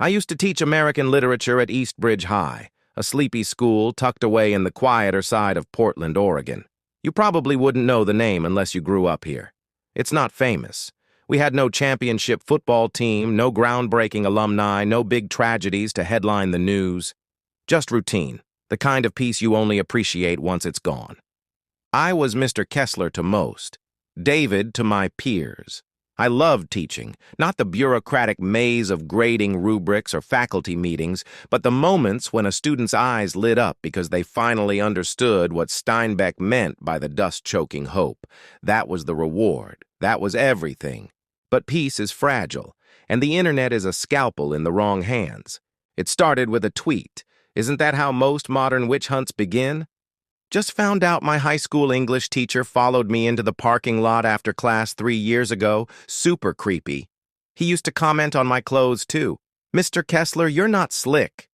I used to teach American literature at Eastbridge High, a sleepy school tucked away in the quieter side of Portland, Oregon. You probably wouldn't know the name unless you grew up here. It's not famous. We had no championship football team, no groundbreaking alumni, no big tragedies to headline the news. Just routine, the kind of peace you only appreciate once it's gone. I was Mr. Kessler to most, David to my peers. I loved teaching, not the bureaucratic maze of grading rubrics or faculty meetings, but the moments when a student's eyes lit up because they finally understood what Steinbeck meant by the dust-choking hope. That was the reward. That was everything. But peace is fragile, and the internet is a scalpel in the wrong hands. It started with a tweet. Isn't that how most modern witch hunts begin? Just found out my high school English teacher followed me into the parking lot after class 3 years ago. Super creepy. He used to comment on my clothes, too. "Mr. Kessler, you're not slick."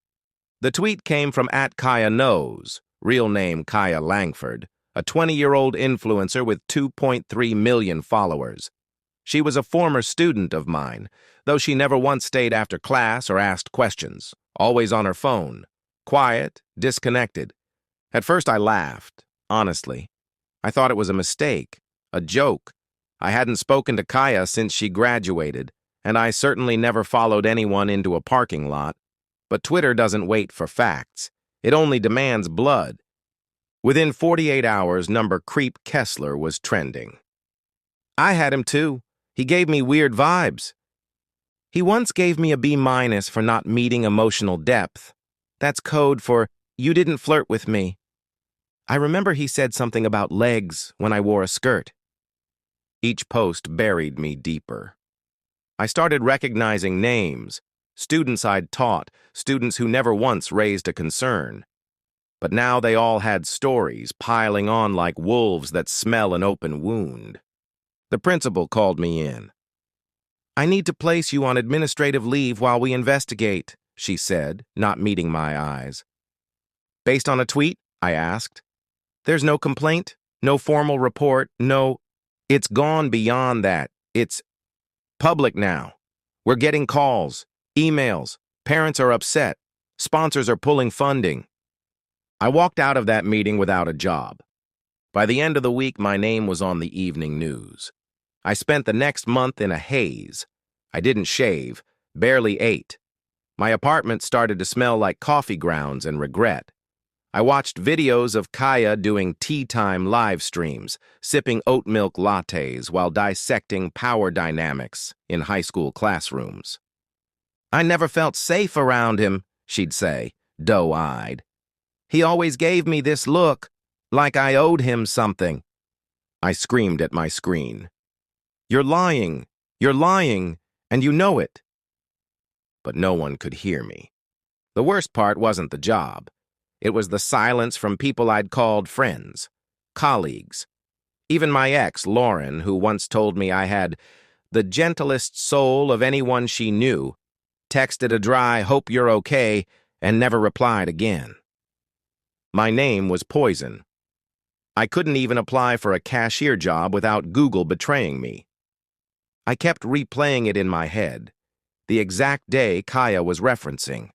The tweet came from @KayaKnows, real name Kaya Langford, a 20-year-old influencer with 2.3 million followers. She was a former student of mine, though she never once stayed after class or asked questions, always on her phone, quiet, disconnected. At first I laughed, honestly. I thought it was a mistake, a joke. I hadn't spoken to Kaya since she graduated, and I certainly never followed anyone into a parking lot. But Twitter doesn't wait for facts. It only demands blood. Within 48 hours, number Creep Kessler was trending. I had him too. He gave me weird vibes. He once gave me a B- for not meeting emotional depth. That's code for, "You didn't flirt with me." I remember he said something about legs when I wore a skirt. Each post buried me deeper. I started recognizing names, students I'd taught, students who never once raised a concern. But now they all had stories piling on like wolves that smell an open wound. The principal called me in. "I need to place you on administrative leave while we investigate," she said, not meeting my eyes. "Based on a tweet?" I asked. "There's no complaint, no formal report, no—" "It's gone beyond that. It's public now. We're getting calls, emails, parents are upset, sponsors are pulling funding." I walked out of that meeting without a job. By the end of the week, my name was on the evening news. I spent the next month in a haze. I didn't shave, barely ate. My apartment started to smell like coffee grounds and regret. I watched videos of Kaya doing tea time live streams, sipping oat milk lattes while dissecting power dynamics in high school classrooms. "I never felt safe around him," she'd say, doe-eyed. "He always gave me this look, like I owed him something." I screamed at my screen. You're lying, and you know it." But no one could hear me. The worst part wasn't the job. It was the silence from people I'd called friends, colleagues. Even my ex, Lauren, who once told me I had the gentlest soul of anyone she knew, texted a dry "hope you're okay" and never replied again. My name was poison. I couldn't even apply for a cashier job without Google betraying me. I kept replaying it in my head, the exact day Kaya was referencing.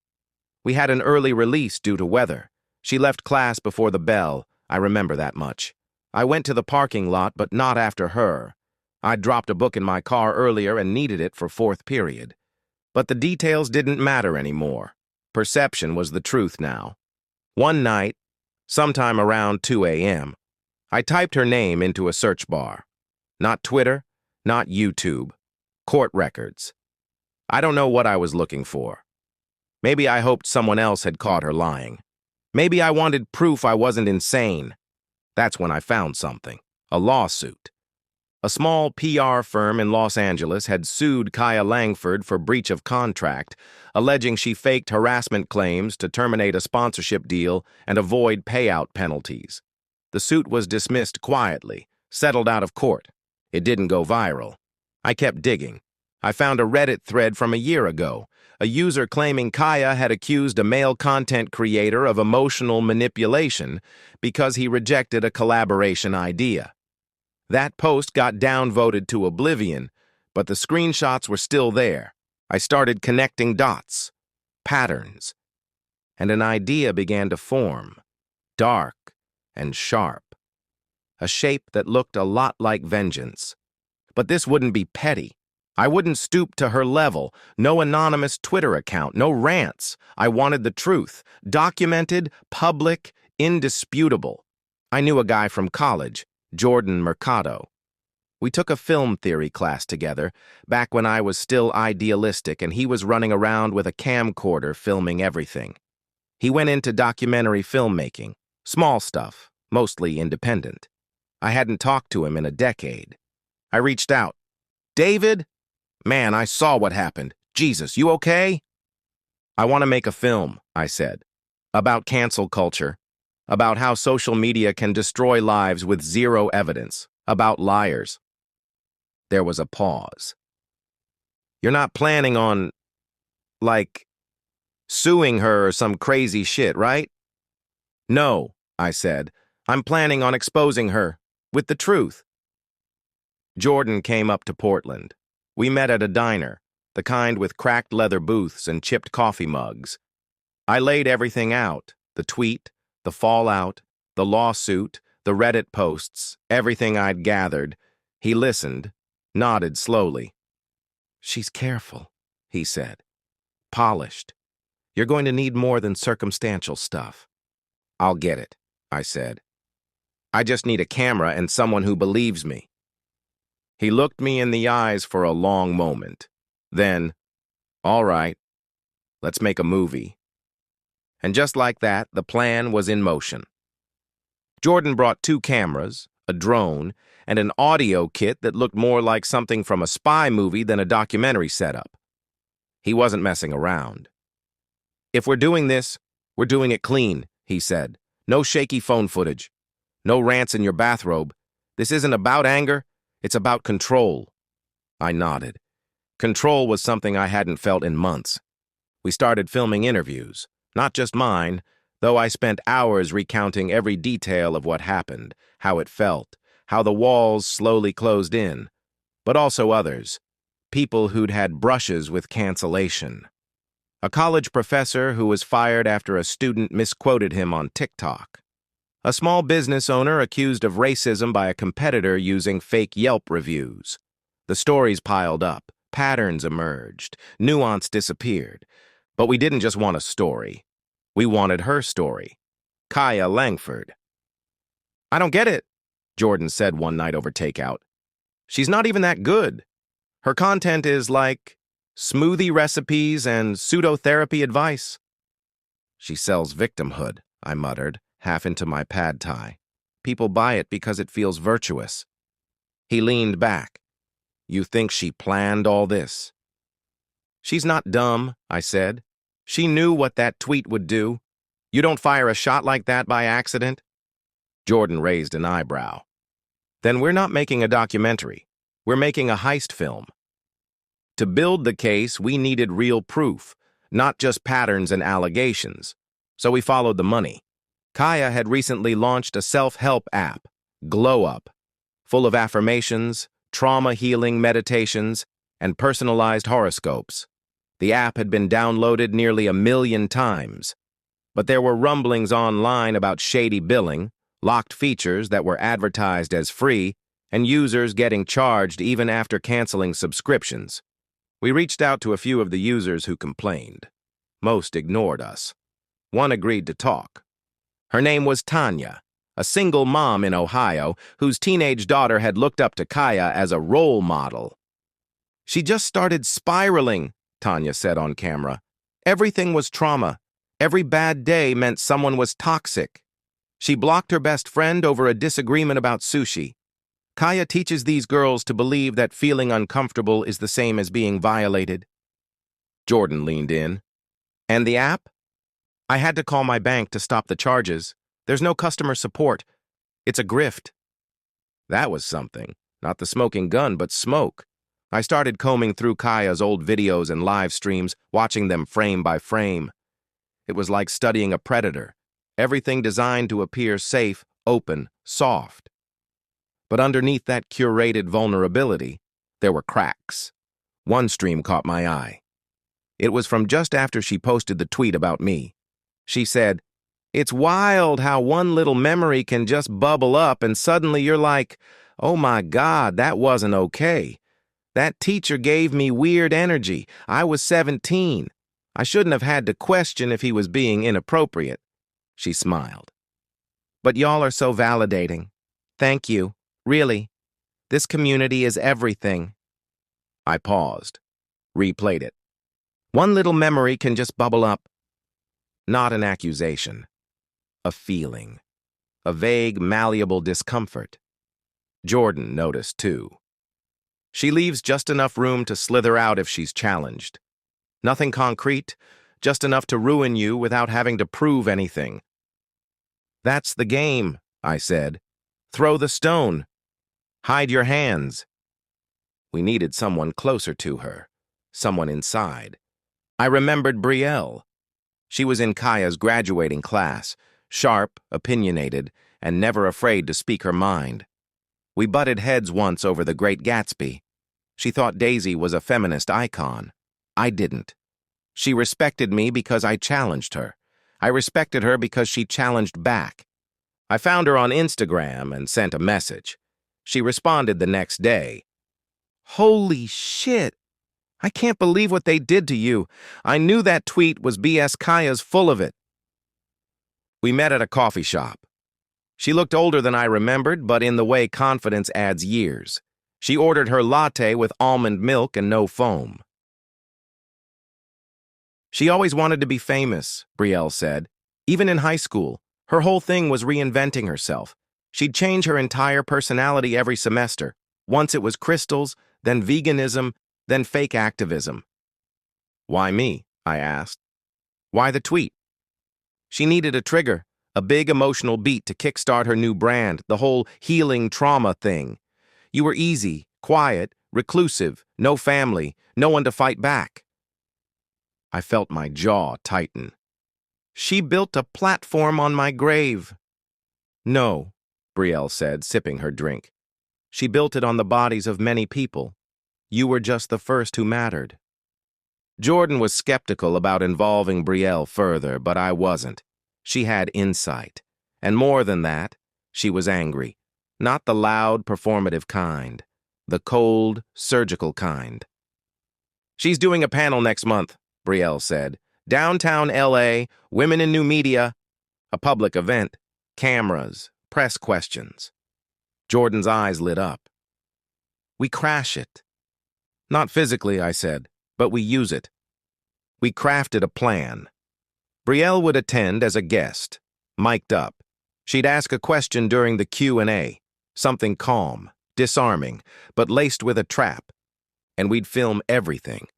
We had an early release due to weather. She left class before the bell, I remember that much. I went to the parking lot, but not after her. I'd dropped a book in my car earlier and needed it for fourth period. But the details didn't matter anymore. Perception was the truth now. One night, sometime around 2 a.m., I typed her name into a search bar. Not Twitter, not YouTube. Court records. I don't know what I was looking for. Maybe I hoped someone else had caught her lying. Maybe I wanted proof I wasn't insane. That's when I found something. A lawsuit. A small PR firm in Los Angeles had sued Kaya Langford for breach of contract, alleging she faked harassment claims to terminate a sponsorship deal and avoid payout penalties. The suit was dismissed quietly, settled out of court. It didn't go viral. I kept digging. I found a Reddit thread from a year ago, a user claiming Kaya had accused a male content creator of emotional manipulation because he rejected a collaboration idea. That post got downvoted to oblivion, but the screenshots were still there. I started connecting dots. patterns. And an idea began to form, dark and sharp. A shape that looked a lot like vengeance. But this wouldn't be petty. I wouldn't stoop to her level. No anonymous Twitter account, no rants. I wanted the truth. Documented, public, indisputable. I knew a guy from college, Jordan Mercado. We took a film theory class together, back when I was still idealistic and he was running around with a camcorder filming everything. He went into documentary filmmaking, small stuff, mostly independent. I hadn't talked to him in a decade. I reached out. David? Man, I saw what happened. Jesus, you okay? I want to make a film, I said, about cancel culture, about how social media can destroy lives with zero evidence, about liars. There was a pause. You're not planning on, like, suing her or some crazy shit, right? No, I said. I'm planning on exposing her, with the truth. Jordan came up to Portland. We met at a diner, the kind with cracked leather booths and chipped coffee mugs. I laid everything out, the tweet, the fallout, the lawsuit, the Reddit posts, everything I'd gathered. He listened, nodded slowly. She's careful, he said. Polished. You're going to need more than circumstantial stuff. I'll get it, I said. I just need a camera and someone who believes me. He looked me in the eyes for a long moment. Then, all right, let's make a movie. And just like that, the plan was in motion. Jordan brought 2 cameras, a drone, and an audio kit that looked more like something from a spy movie than a documentary setup. He wasn't messing around. If we're doing this, we're doing it clean, he said. No shaky phone footage. No rants in your bathrobe. This isn't about anger, it's about control. I nodded. Control was something I hadn't felt in months. We started filming interviews, not just mine, though I spent hours recounting every detail of what happened, how it felt, how the walls slowly closed in, but also others, people who'd had brushes with cancellation. A college professor who was fired after a student misquoted him on TikTok. A small business owner accused of racism by a competitor using fake Yelp reviews. The stories piled up, patterns emerged, nuance disappeared. But we didn't just want a story. We wanted her story. Kaya Langford. I don't get it, Jordan said one night over takeout. She's not even that good. Her content is like smoothie recipes and pseudo-therapy advice. She sells victimhood, I muttered, half into my pad thai. People buy it because it feels virtuous. He leaned back. You think she planned all this? She's not dumb, I said. She knew what that tweet would do. You don't fire a shot like that by accident? Jordan raised an eyebrow. Then we're not making a documentary. We're making a heist film. To build the case, we needed real proof, not just patterns and allegations. So we followed the money. Kaya had recently launched a self-help app, Glow Up, full of affirmations, trauma healing meditations, and personalized horoscopes. The app had been downloaded nearly 1 million times, but there were rumblings online about shady billing, locked features that were advertised as free, and users getting charged even after canceling subscriptions. We reached out to a few of the users who complained. Most ignored us. One agreed to talk. Her name was Tanya, a single mom in Ohio whose teenage daughter had looked up to Kaya as a role model. She just started spiraling, Tanya said on camera. Everything was trauma. Every bad day meant someone was toxic. She blocked her best friend over a disagreement about sushi. Kaya teaches these girls to believe that feeling uncomfortable is the same as being violated. Jordan leaned in. And the app? I had to call my bank to stop the charges. There's no customer support. It's a grift. That was something. Not the smoking gun, but smoke. I started combing through Kaya's old videos and live streams, watching them frame by frame. It was like studying a predator. Everything designed to appear safe, open, soft. But underneath that curated vulnerability, there were cracks. One stream caught my eye. It was from just after she posted the tweet about me. She said, "It's wild how one little memory can just bubble up and suddenly you're like, oh my God, that wasn't okay. That teacher gave me weird energy. I was 17. I shouldn't have had to question if he was being inappropriate." She smiled. "But y'all are so validating. Thank you. Really. This community is everything." I paused, replayed it. One little memory can just bubble up. Not an accusation. A feeling. A vague, malleable discomfort. Jordan noticed, too. She leaves just enough room to slither out if she's challenged. Nothing concrete, just enough to ruin you without having to prove anything. "That's the game," I said. "Throw the stone. Hide your hands." We needed someone closer to her, someone inside. I remembered Brielle. She was in Kaya's graduating class, sharp, opinionated, and never afraid to speak her mind. We butted heads once over The Great Gatsby. She thought Daisy was a feminist icon. I didn't. She respected me because I challenged her. I respected her because she challenged back. I found her on Instagram and sent a message. She responded the next day. "Holy shit! I can't believe what they did to you. I knew that tweet was BS. Kaya's full of it." We met at a coffee shop. She looked older than I remembered, but in the way confidence adds years. She ordered her latte with almond milk and no foam. "She always wanted to be famous," Brielle said. "Even in high school, her whole thing was reinventing herself. She'd change her entire personality every semester. Once it was crystals, then veganism, then fake activism." "Why me?" I asked. "Why the tweet?" "She needed a trigger, a big emotional beat to kickstart her new brand, the whole healing trauma thing. You were easy, quiet, reclusive, no family, no one to fight back." I felt my jaw tighten. "She built a platform on my grave." "No," Brielle said, sipping her drink. "She built it on the bodies of many people. You were just the first who mattered." Jordan was skeptical about involving Brielle further, but I wasn't. She had insight. And more than that, she was angry. Not the loud, performative kind. The cold, surgical kind. "She's doing a panel next month," Brielle said. "Downtown LA, women in new media." A public event. Cameras, press questions. Jordan's eyes lit up. "We crash it." "Not physically," I said, "but we use it." We crafted a plan. Brielle would attend as a guest, mic'd up. She'd ask a question during the Q&A, something calm, disarming, but laced with a trap. And we'd film everything.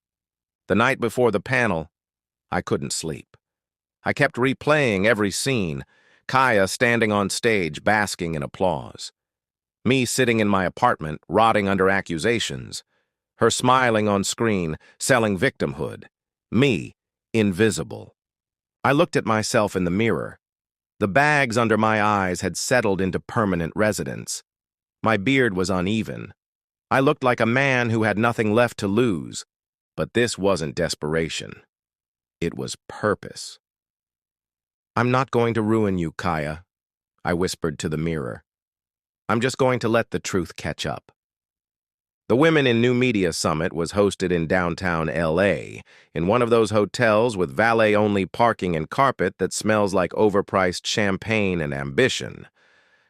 The night before the panel, I couldn't sleep. I kept replaying every scene, Kaya standing on stage basking in applause. Me sitting in my apartment, rotting under accusations. Her smiling on screen, selling victimhood. Me, invisible. I looked at myself in the mirror. The bags under my eyes had settled into permanent residence. My beard was uneven. I looked like a man who had nothing left to lose. But this wasn't desperation. It was purpose. "I'm not going to ruin you, Kaya," I whispered to the mirror. "I'm just going to let the truth catch up." The Women in New Media Summit was hosted in downtown LA, in one of those hotels with valet-only parking and carpet that smells like overpriced champagne and ambition.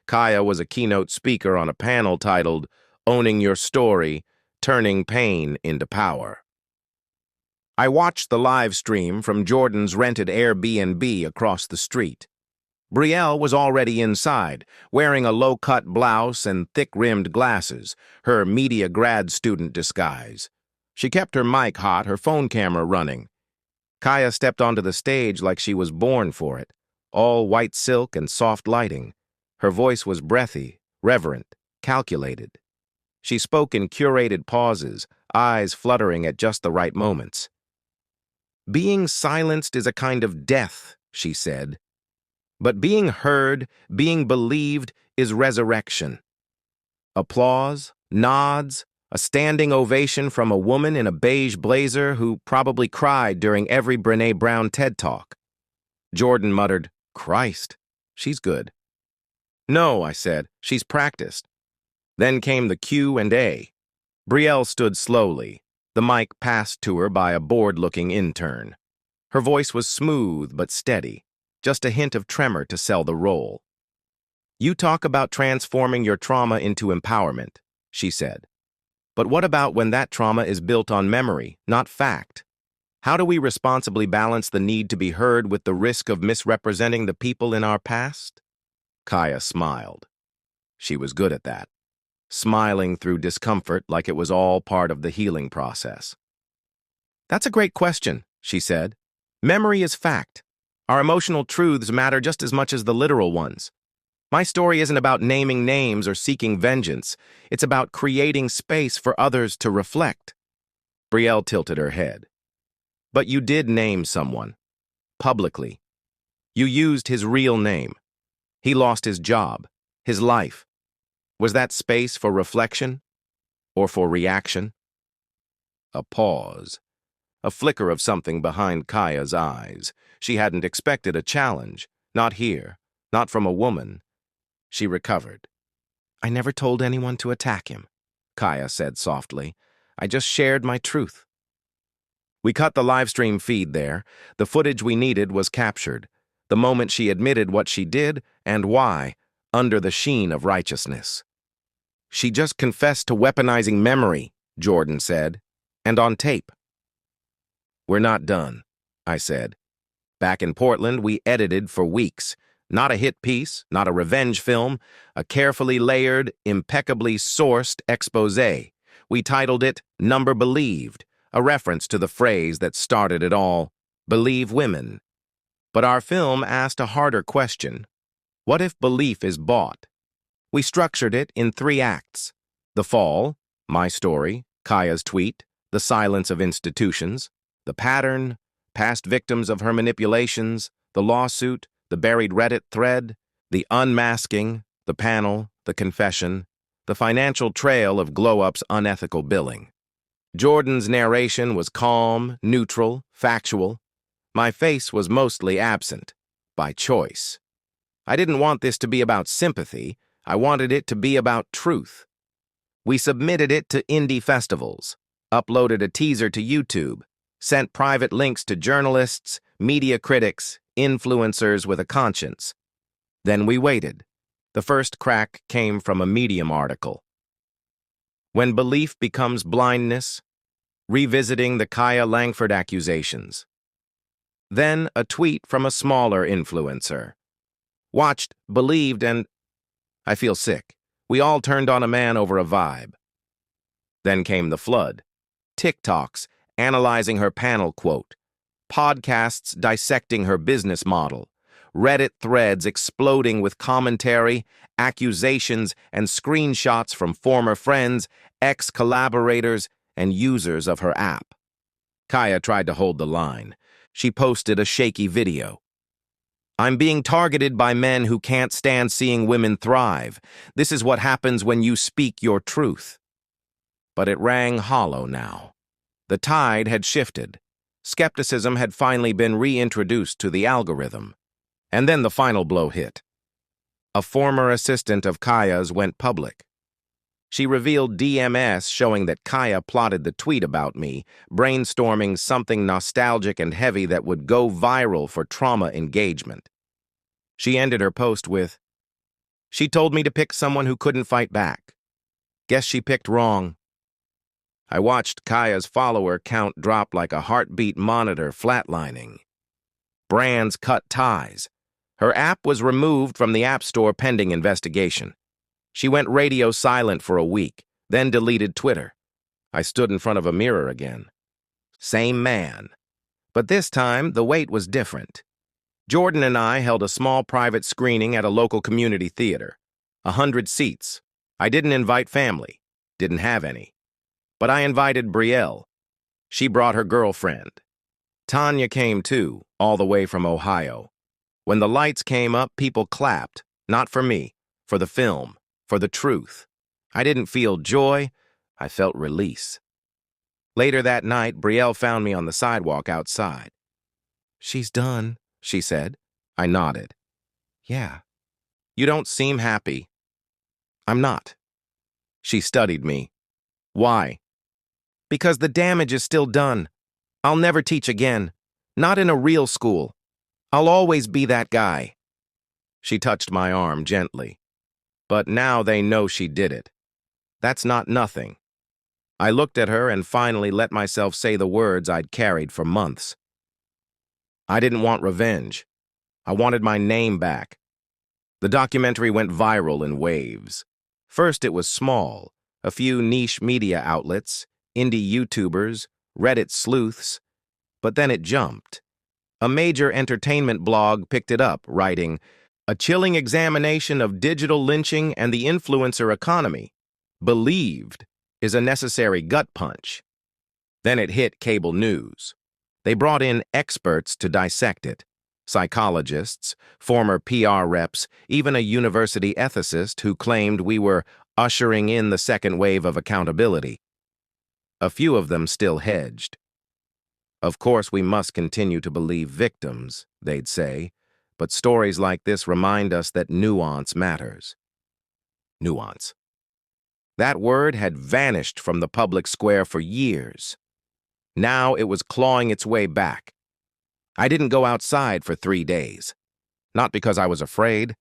Kaya was a keynote speaker on a panel titled, "Owning Your Story, Turning Pain into Power." I watched the live stream from Jordan's rented Airbnb across the street. Brielle was already inside, wearing a low-cut blouse and thick-rimmed glasses, her media grad student disguise. She kept her mic hot, her phone camera running. Kaya stepped onto the stage like she was born for it, all white silk and soft lighting. Her voice was breathy, reverent, calculated. She spoke in curated pauses, eyes fluttering at just the right moments. "Being silenced is a kind of death," she said. "But being heard, being believed, is resurrection." Applause, nods, A standing ovation from a woman in a beige blazer who probably cried during every Brené Brown TED Talk. Jordan muttered, "Christ, she's good." "No," I said, "she's practiced." Then came the Q&A. Brielle stood slowly, the mic passed to her by a bored-looking intern. Her voice was smooth but steady, just a hint of tremor to sell the role. "You talk about transforming your trauma into empowerment," she said. "But what about when that trauma is built on memory, not fact? How do we responsibly balance the need to be heard with the risk of misrepresenting the people in our past?" Kaya smiled. She was good at that, smiling through discomfort like it was all part of the healing process. "That's a great question," she said. "Memory is fact. Our emotional truths matter just as much as the literal ones. My story isn't about naming names or seeking vengeance. It's about creating space for others to reflect." Brielle tilted her head. "But you did name someone. Publicly. You used his real name. He lost his job, his life. Was that space for reflection? Or for reaction?" A pause. A flicker of something behind Kaya's eyes. She hadn't expected a challenge. Not here. Not from a woman. She recovered. "I never told anyone to attack him," Kaya said softly. "I just shared my truth." We cut the livestream feed there. The footage we needed was captured. The moment she admitted what she did and why, under the sheen of righteousness. "She just confessed to weaponizing memory," Jordan said, "and on tape." "We're not done," I said. "Back in Portland, we edited for weeks. Not a hit piece, not a revenge film, a carefully layered, impeccably sourced exposé. We titled it Number Believed, a reference to the phrase that started it all, believe women. But our film asked a harder question. What if belief is bought? We structured it in 3 acts. The fall, my story, Kaya's tweet, the silence of institutions, the pattern, past victims of her manipulations, the lawsuit, the buried Reddit thread, the unmasking, the panel, the confession, the financial trail of Glow Up's unethical billing. Jordan's narration was calm, neutral, factual. My face was mostly absent, by choice. I didn't want this to be about sympathy. I wanted it to be about truth. We submitted it to indie festivals, uploaded a teaser to YouTube, sent private links to journalists, media critics, influencers with a conscience. Then we waited. The first crack came from a Medium article. When Belief Becomes Blindness, Revisiting the Kaya Langford Accusations. Then a tweet from a smaller influencer. Watched, believed, and I feel sick. We all turned on a man over a vibe. Then came the flood. TikToks analyzing her panel quote. Podcasts dissecting her business model. Reddit threads exploding with commentary, accusations, and screenshots from former friends, ex-collaborators, and users of her app. Kaya tried to hold the line. She posted a shaky video. "I'm being targeted by men who can't stand seeing women thrive. This is what happens when you speak your truth." But it rang hollow now. The tide had shifted. Skepticism had finally been reintroduced to the algorithm. And then the final blow hit. A former assistant of Kaya's went public. She revealed DMS showing that Kaya plotted the tweet about me, brainstorming something nostalgic and heavy that would go viral for trauma engagement. She ended her post with, "She told me to pick someone who couldn't fight back. Guess she picked wrong." I watched Kaya's follower count drop like a heartbeat monitor flatlining. Brands cut ties. Her app was removed from the App Store pending investigation. She went radio silent for a week, then deleted Twitter. I stood in front of a mirror again. Same man. But this time, the wait was different. Jordan and I held a small private screening at a local community theater. 100 seats. I didn't invite family. Didn't have any. But I invited Brielle. She brought her girlfriend. Tanya came too, all the way from Ohio. When the lights came up, people clapped. Not for me, for the film, for the truth. I didn't feel joy. I felt release. Later that night, Brielle found me on the sidewalk outside. "She's done," she said. I nodded. "Yeah." "You don't seem happy." "I'm not." She studied me. "Why?" "Because the damage is still done. I'll never teach again. Not in a real school. I'll always be that guy." She touched my arm gently. "But now they know she did it. That's not nothing." I looked at her and finally let myself say the words I'd carried for months. I didn't want revenge. I wanted my name back. The documentary went viral in waves. First, it was small, a few niche media outlets, indie YouTubers, Reddit sleuths, but then it jumped. A major entertainment blog picked it up, writing, "A chilling examination of digital lynching and the influencer economy. Believed is a necessary gut punch." Then it hit cable news. They brought in experts to dissect it. Psychologists, former PR reps, even a university ethicist who claimed we were ushering in the second wave of accountability. A few of them still hedged. "Of course, we must continue to believe victims," they'd say, but stories like this remind us that nuance matters. Nuance. That word had vanished from the public square for years. Now it was clawing its way back. I didn't go outside for 3 days. Not because I was afraid,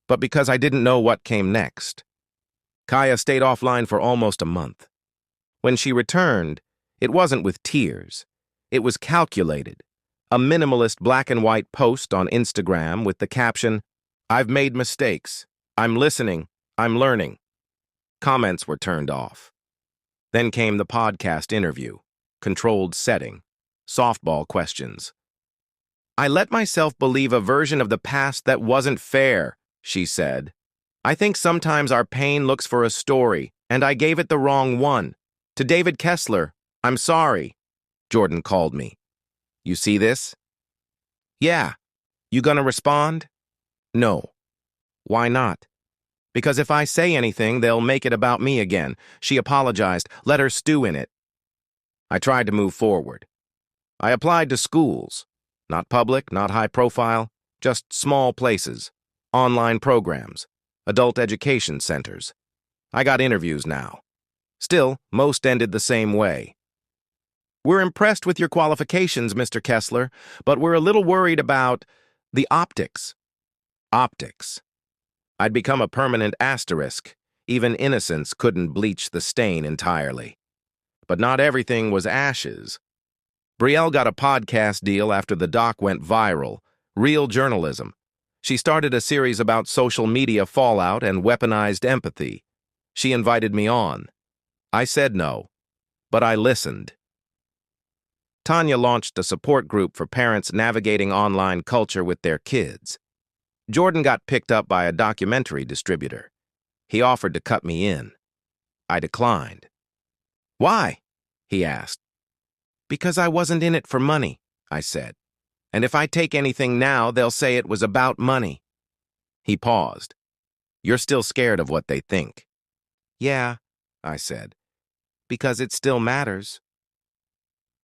but because I didn't know what came next. Kaya stayed offline for almost a month. When she returned, it wasn't with tears. It was calculated. A minimalist black and white post on Instagram with the caption, "I've made mistakes. I'm listening. I'm learning." Comments were turned off. Then came the podcast interview, controlled setting, softball questions. "I let myself believe a version of the past that wasn't fair," she said. "I think sometimes our pain looks for a story, and I gave it the wrong one. To David Kessler, I'm sorry." Jordan called me. "You see this?" "Yeah." "You gonna respond?" "No." "Why not?" "Because if I say anything, they'll make it about me again." She apologized. "Let her stew in it." I tried to move forward. I applied to schools. Not public, not high profile, just small places. Online programs. Adult education centers. I got interviews now. Still, most ended the same way. "We're impressed with your qualifications, Mr. Kessler, but we're a little worried about the optics." Optics. I'd become a permanent asterisk. Even innocence couldn't bleach the stain entirely. But not everything was ashes. Brielle got a podcast deal after the doc went viral. Real journalism. She started a series about social media fallout and weaponized empathy. She invited me on. I said no, but I listened. Tanya launched a support group for parents navigating online culture with their kids. Jordan got picked up by a documentary distributor. He offered to cut me in. I declined. "Why?" he asked. "Because I wasn't in it for money," I said. "And if I take anything now, they'll say it was about money." He paused. "You're still scared of what they think." "Yeah," I said, "because it still matters."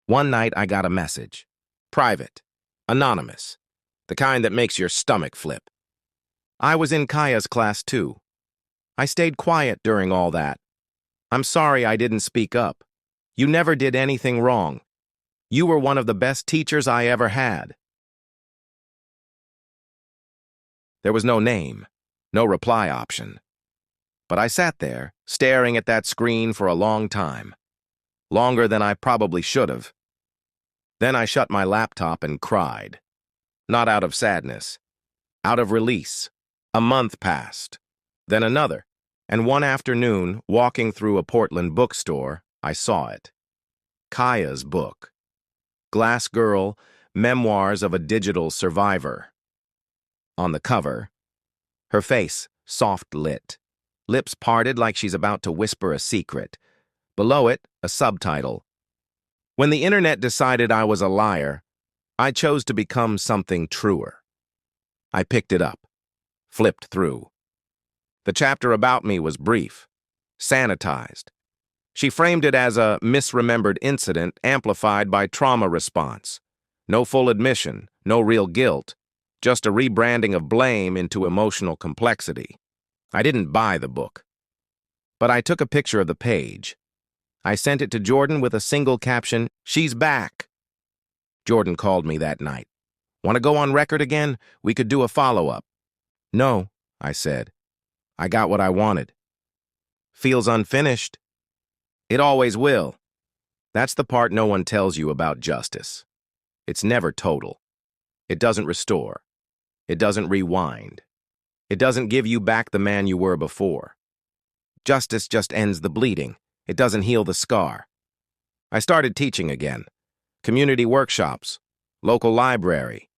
One night I got a message. Private. Anonymous. The kind that makes your stomach flip. I was in Kaya's class too. I stayed quiet during all that. "I'm sorry I didn't speak up. You never did anything wrong. You were one of the best teachers I ever had." There was no name, no reply option. But I sat there, staring at that screen for a long time. Longer than I probably should have. Then I shut my laptop and cried. Not out of sadness. Out of release. A month passed. Then another. And one afternoon, walking through a Portland bookstore, I saw it. Kaya's book. Glass Girl, Memoirs of a Digital Survivor. On the cover, her face soft-lit, lips parted like she's about to whisper a secret. Below it, a subtitle. When the internet decided I was a liar, I chose to become something truer. I picked it up, flipped through. The chapter about me was brief, sanitized. She framed it as a misremembered incident amplified by trauma response. No full admission, no real guilt, just a rebranding of blame into emotional complexity. I didn't buy the book, but I took a picture of the page. I sent it to Jordan with a single caption, "She's back." Jordan called me that night. "Want to go on record again? We could do a follow-up." "No," I said. "I got what I wanted." "Feels unfinished." "It always will." That's the part no one tells you about justice. It's never total. It doesn't restore. It doesn't rewind. It doesn't give you back the man you were before. Justice just ends the bleeding. It doesn't heal the scar. I started teaching again. Community workshops, local library,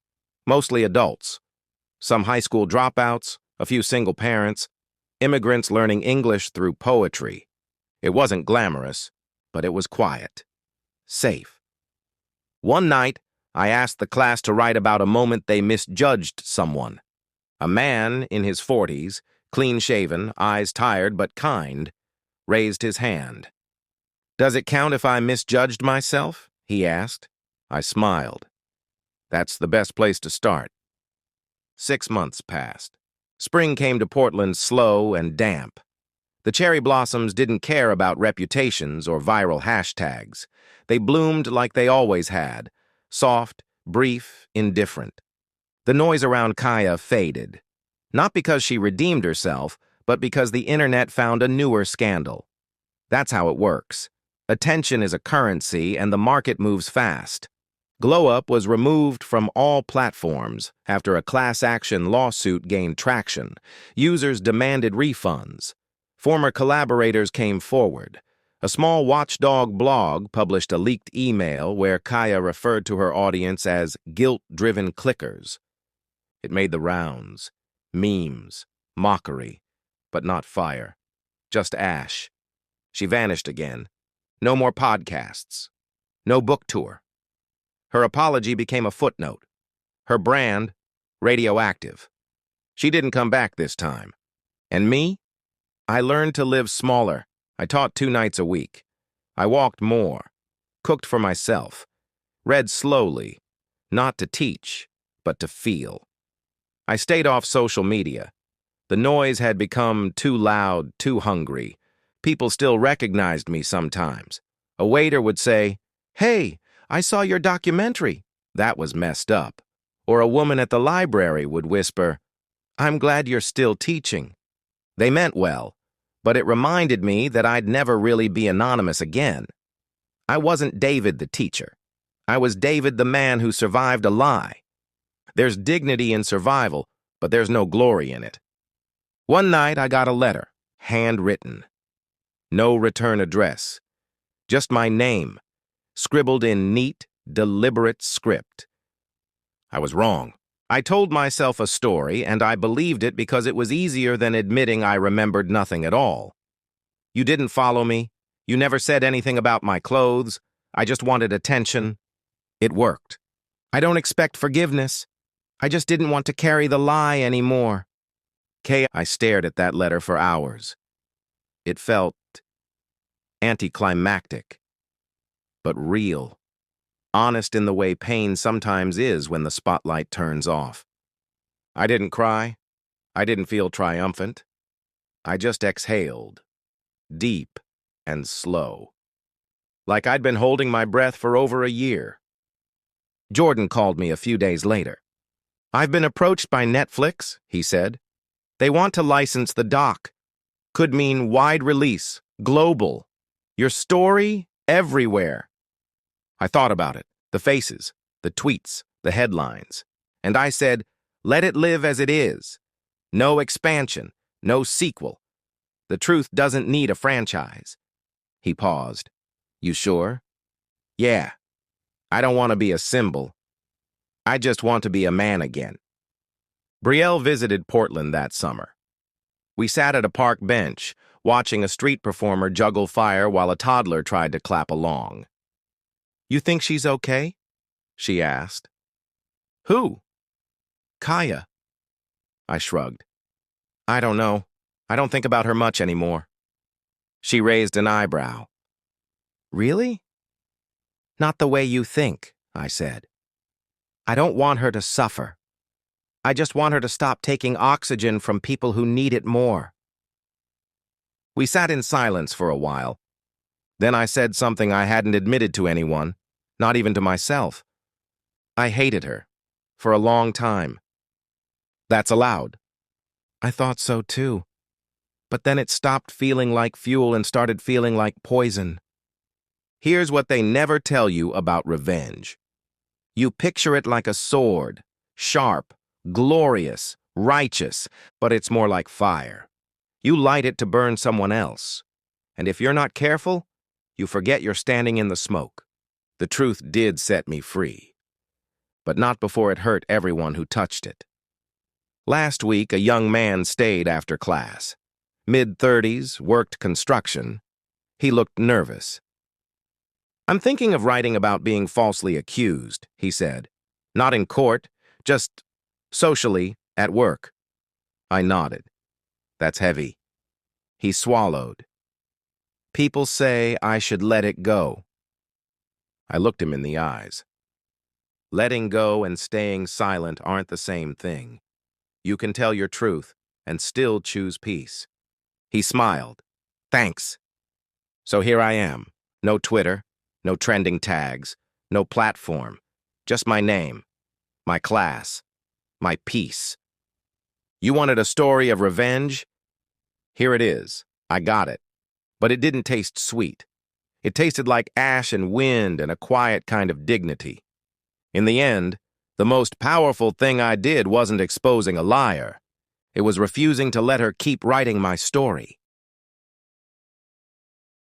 mostly adults. Some high school dropouts, a few single parents, immigrants learning English through poetry. It wasn't glamorous, but it was quiet. Safe. One night, I asked the class to write about a moment they misjudged someone. A man in his 40s, clean-shaven, eyes tired but kind, raised his hand. "Does it count if I misjudged myself?" he asked. I smiled. That's the best place to start. 6 months passed. Spring came to Portland slow and damp. The cherry blossoms didn't care about reputations or viral hashtags. They bloomed like they always had, soft, brief, indifferent. The noise around Kaya faded, not because she redeemed herself, but because the internet found a newer scandal. That's how it works. Attention is a currency, and the market moves fast. Glow Up was removed from all platforms after a class action lawsuit gained traction. Users demanded refunds. Former collaborators came forward. A small watchdog blog published a leaked email where Kaya referred to her audience as guilt-driven clickers. It made the rounds. Memes, mockery, but not fire. Just ash. She vanished again. No more podcasts. No book tour. Her apology became a footnote. Her brand, radioactive. She didn't come back this time. And me? I learned to live smaller. I taught 2 nights a week. I walked more, cooked for myself, read slowly, not to teach, but to feel. I stayed off social media. The noise had become too loud, too hungry. People still recognized me sometimes. A waiter would say, "Hey, I saw your documentary." That was messed up. Or a woman at the library would whisper, "I'm glad you're still teaching." They meant well, but it reminded me that I'd never really be anonymous again. I wasn't David the teacher. I was David the man who survived a lie. There's dignity in survival, but there's no glory in it. One night I got a letter, handwritten. No return address. Just my name, scribbled in neat, deliberate script. I was wrong. I told myself a story, and I believed it because it was easier than admitting I remembered nothing at all. You didn't follow me. You never said anything about my clothes. I just wanted attention. It worked. I don't expect forgiveness. I just didn't want to carry the lie anymore. I stared at that letter for hours. It felt anticlimactic, but real. Honest in the way pain sometimes is when the spotlight turns off. I didn't cry. I didn't feel triumphant. I just exhaled, deep and slow, like I'd been holding my breath for over a year. Jordan called me a few days later. "I've been approached by Netflix," he said. "They want to license the doc. Could mean wide release, global. Your story, everywhere." I thought about it, the faces, the tweets, the headlines. And I said, let it live as it is. No expansion, no sequel. The truth doesn't need a franchise. He paused. "You sure?" "Yeah. I don't want to be a symbol. I just want to be a man again." Brielle visited Portland that summer. We sat at a park bench, watching a street performer juggle fire while a toddler tried to clap along. "You think she's okay?" she asked. "Who?" "Kaya." I shrugged. "I don't know. I don't think about her much anymore." She raised an eyebrow. Really? Not the way you think, I said. I don't want her to suffer. I just want her to stop taking oxygen from people who need it more. We sat in silence for a while. Then I said something I hadn't admitted to anyone, not even to myself. I hated her. For a long time. That's allowed. I thought so too. But then it stopped feeling like fuel and started feeling like poison. Here's what they never tell you about revenge. You picture it like a sword, sharp, glorious, righteous, but it's more like fire. You light it to burn someone else. And if you're not careful, you forget you're standing in the smoke. The truth did set me free. But not before it hurt everyone who touched it. Last week, a young man stayed after class. Mid-30s, worked construction. He looked nervous. I'm thinking of writing about being falsely accused, he said. Not in court, just socially, at work. I nodded. That's heavy. He swallowed. People say I should let it go. I looked him in the eyes. Letting go and staying silent aren't the same thing. You can tell your truth and still choose peace. He smiled. Thanks. So here I am. No Twitter, no trending tags, no platform. Just my name, my class, my peace. You wanted a story of revenge? Here it is. I got it. But it didn't taste sweet. It tasted like ash and wind and a quiet kind of dignity. In the end, the most powerful thing I did wasn't exposing a liar. It was refusing to let her keep writing my story.